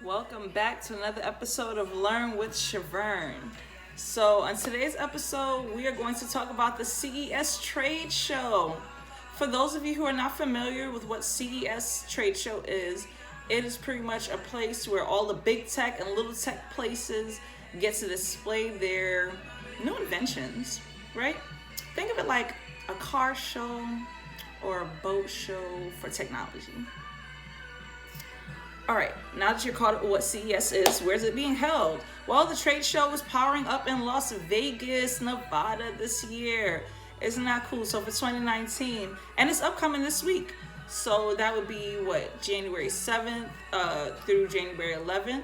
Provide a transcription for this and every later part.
Welcome back to another episode of Learn with Shavern. So, on today's episode, we are going to talk about the CES trade show. For those of you who are not familiar with what CES trade show is, it is pretty much a place where all the big tech and little tech places get to display their new inventions, right? Think of it like a car show or a boat show for technology. All right, now that you're caught up with what CES is, where's it being held? Well, the trade show is powering up in Las Vegas, Nevada this year. Isn't that cool? So for 2019, and it's upcoming this week. So that would be what, January 7th through January 11th.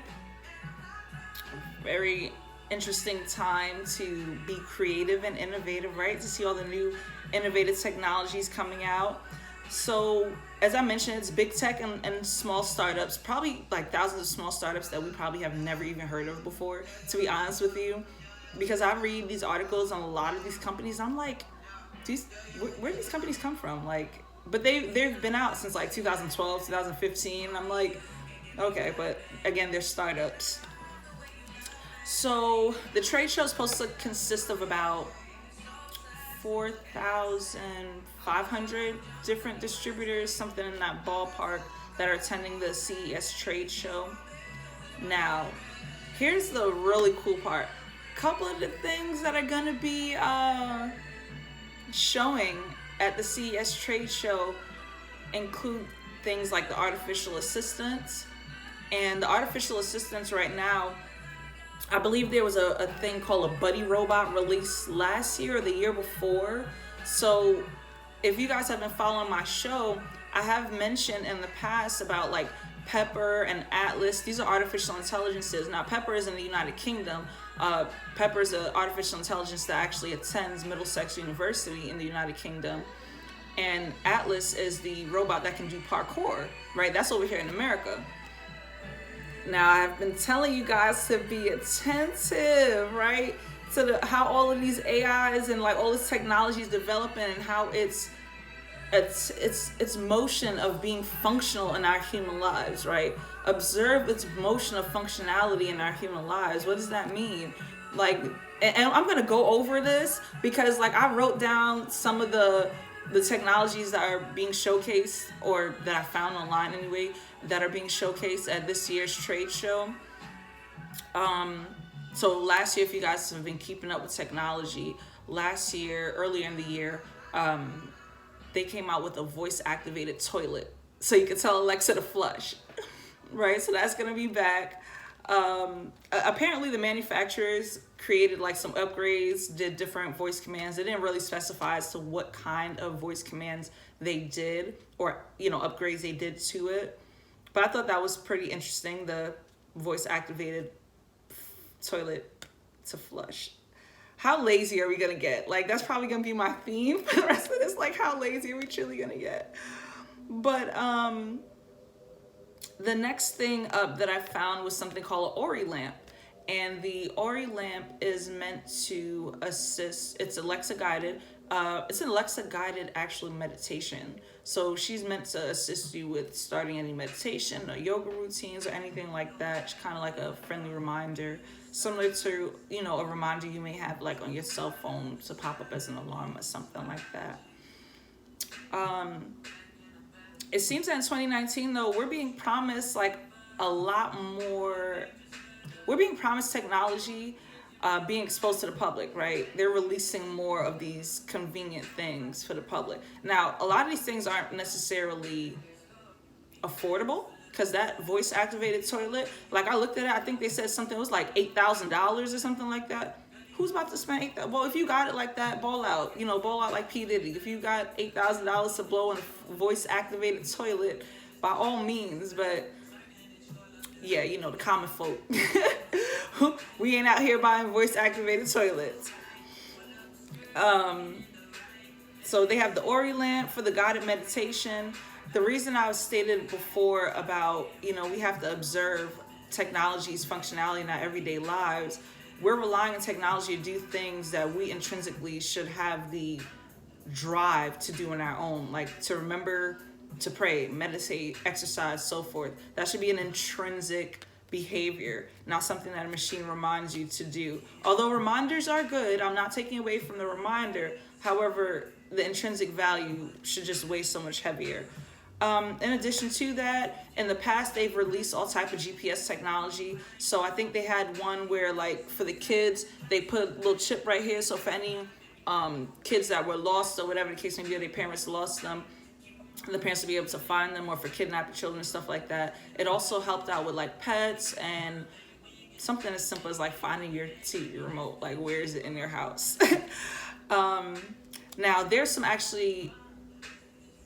Very interesting time to be creative and innovative, right? To see all the new innovative technologies coming out. So, as I mentioned, it's big tech and small startups, probably like thousands of small startups that we probably have never even heard of before, to be honest with you. Because I read these articles on a lot of these companies, I'm like, where do these companies come from? Like, but they've been out since like 2012, 2015. I'm like, okay, but again, they're startups. So, the trade show is supposed to consist of about 4,500 different distributors, something in that ballpark, that are attending the CES trade show. Now, here's the really cool part. A couple of the things that are going to be showing at the CES trade show include things like the artificial assistants. And the artificial assistants right now, I believe there was a thing called a buddy robot released last year or the year before. So if you guys have been following my show, I have mentioned in the past about like Pepper and Atlas. These are artificial intelligences. Now Pepper is in the United Kingdom. Pepper is an artificial intelligence that actually attends Middlesex University in the United Kingdom. And Atlas is the robot that can do parkour, right? That's over here in America. Now, I've been telling you guys to be attentive, right? To how all of these AIs and like all this technology is developing and how it's motion of being functional in our human lives, right? Observe its motion of functionality in our human lives. What does that mean? Like, and I'm gonna go over this because like I wrote down some of the technologies that are being showcased, or that I found online anyway, that are being showcased at this year's trade show. So last year, if you guys have been keeping up with technology, last year, earlier in the year, they came out with a voice-activated toilet. So you can tell Alexa to flush, right? So that's gonna be back. Apparently the manufacturers created like some upgrades, did different voice commands. They didn't really specify as to what kind of voice commands they did, or upgrades they did to it. But I thought that was pretty interesting, the voice activated toilet to flush. How lazy are we gonna get? Like, that's probably gonna be my theme for the rest of this. Like, how lazy are we truly gonna get? But the next thing up that I found was something called an Ori lamp. And the Ori lamp is meant to assist, it's Alexa guided. It's an Alexa guided actual meditation. So she's meant to assist you with starting any meditation or yoga routines or anything like that. It's kind of like a friendly reminder, similar to, a reminder you may have like on your cell phone to pop up as an alarm or something like that. It seems that in 2019, though, we're being promised like a lot more. We're being promised technology being exposed to the public, right? They're releasing more of these convenient things for the public. Now, a lot of these things aren't necessarily affordable, because that voice activated toilet, like I looked at it, I think they said something, it was like $8,000 or something like that. Who's about to spend $8,000? Well, if you got it like that, ball out. Ball out like P. Diddy. If you got $8,000 to blow in a voice-activated toilet, by all means. But yeah, the common folk, we ain't out here buying voice-activated toilets. So they have the Ori lamp for the guided meditation. The reason I stated before about we have to observe technology's functionality in our everyday lives. We're relying on technology to do things that we intrinsically should have the drive to do on our own, like to remember to pray, meditate, exercise, so forth. That should be an intrinsic behavior, not something that a machine reminds you to do. Although reminders are good, I'm not taking away from the reminder. However, the intrinsic value should just weigh so much heavier. In addition to that, in the past they've released all type of GPS technology. So I think they had one where, like, for the kids, they put a little chip right here. So for any kids that were lost or whatever the case may be, or their parents lost them, the parents to be able to find them, or for kidnapped children and stuff like that. It also helped out with like pets and something as simple as like finding your TV remote, like where is it in your house. Now there's some actually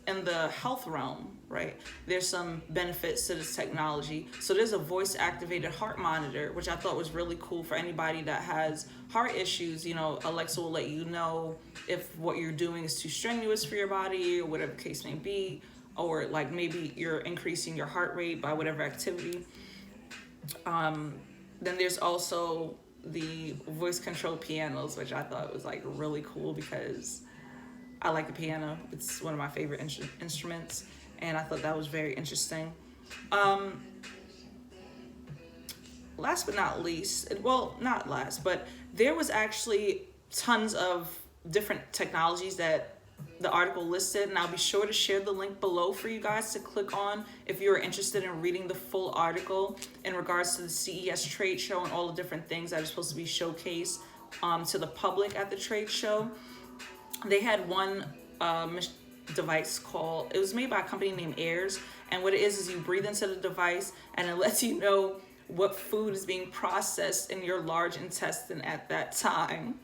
in the health realm, right? There's some benefits to this technology. So there's a voice activated heart monitor, which I thought was really cool for anybody that has heart issues. You know, Alexa will let you know if what you're doing is too strenuous for your body, or whatever the case may be, or like maybe you're increasing your heart rate by whatever activity. Then there's also the voice control pianos, which I thought was like really cool because I like the piano. It's one of my favorite instruments, and I thought that was very interesting. Last but not least, well, not last, but there was actually tons of different technologies that the article listed, and I'll be sure to share the link below for you guys to click on if you're interested in reading the full article in regards to the CES trade show and all the different things that are supposed to be showcased to the public at the trade show. They had one device called, it was made by a company named Airs, and what it is you breathe into the device and it lets you know what food is being processed in your large intestine at that time.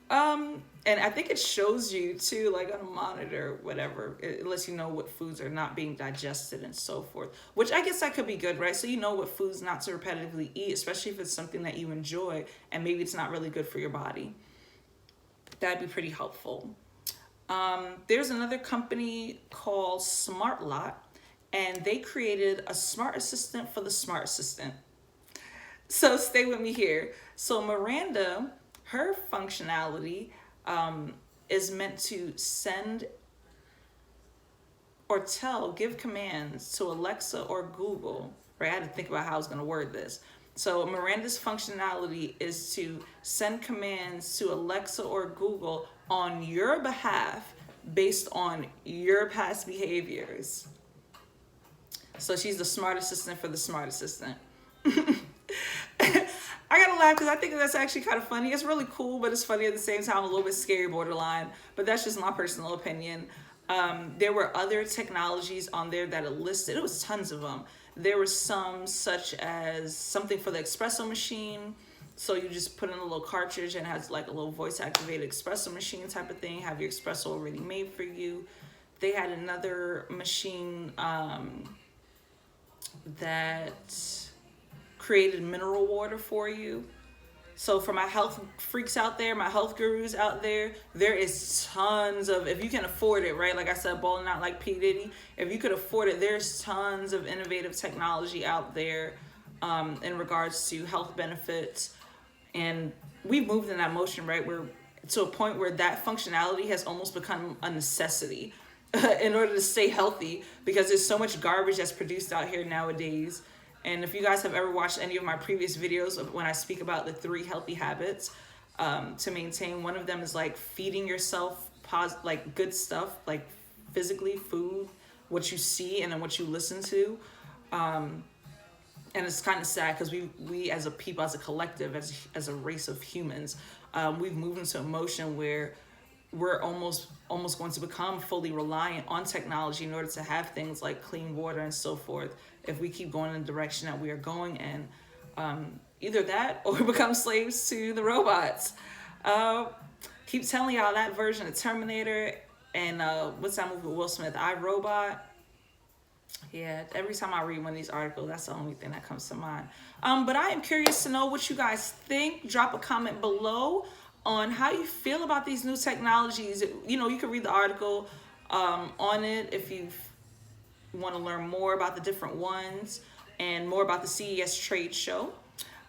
And I think it shows you too, like on a monitor, whatever. It lets you know what foods are not being digested and so forth, which I guess that could be good, right? So you know what foods not to repetitively eat, especially if it's something that you enjoy and maybe it's not really good for your body. That'd be pretty helpful. There's another company called Smart Lot, and they created a smart assistant for the smart assistant. So stay with me here. So Miranda, her functionality is meant to send or give commands to Alexa or Google, right? I had to think about how I was going to word this. So Miranda's functionality is to send commands to Alexa or Google on your behalf based on your past behaviors. So she's the smart assistant for the smart assistant. I gotta laugh because I think that's actually kind of funny. It's really cool, but it's funny at the same time, a little bit scary borderline. But that's just my personal opinion. There were other technologies on there that it listed. It was tons of them. There were some such as something for the espresso machine. So you just put in a little cartridge and it has like a little voice activated espresso machine type of thing. Have your espresso already made for you. They had another machine that created mineral water for you. So for my health freaks out there, my health gurus out there, there is tons of, if you can afford it, right? Like I said, balling out like P. Diddy. If you could afford it, there's tons of innovative technology out there in regards to health benefits. And we've moved in that motion, right? We're to a point where that functionality has almost become a necessity in order to stay healthy, because there's so much garbage that's produced out here nowadays. And if you guys have ever watched any of my previous videos of when I speak about the 3 healthy habits to maintain, one of them is like feeding yourself like good stuff, like physically, food, what you see, and then what you listen to. And it's kind of sad because we as a people, as a collective, as a race of humans, we've moved into a motion where we're almost going to become fully reliant on technology in order to have things like clean water and so forth, if we keep going in the direction that we are going in. Either that or become slaves to the robots. Keep telling y'all that version of Terminator and what's that movie with Will Smith, I, Robot? Yeah, every time I read one of these articles, that's the only thing that comes to mind. But I am curious to know what you guys think. Drop a comment below on how you feel about these new technologies. You know, you can read the article on it if you want to learn more about the different ones and more about the CES trade show.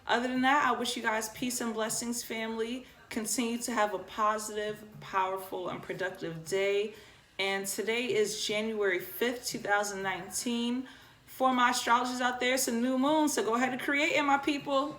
Other than that, I wish you guys peace and blessings, family. Continue to have a positive, powerful, and productive day. And today is January 5th, 2019. for my astrologers out there, it's a new moon, so go ahead and create it, my people.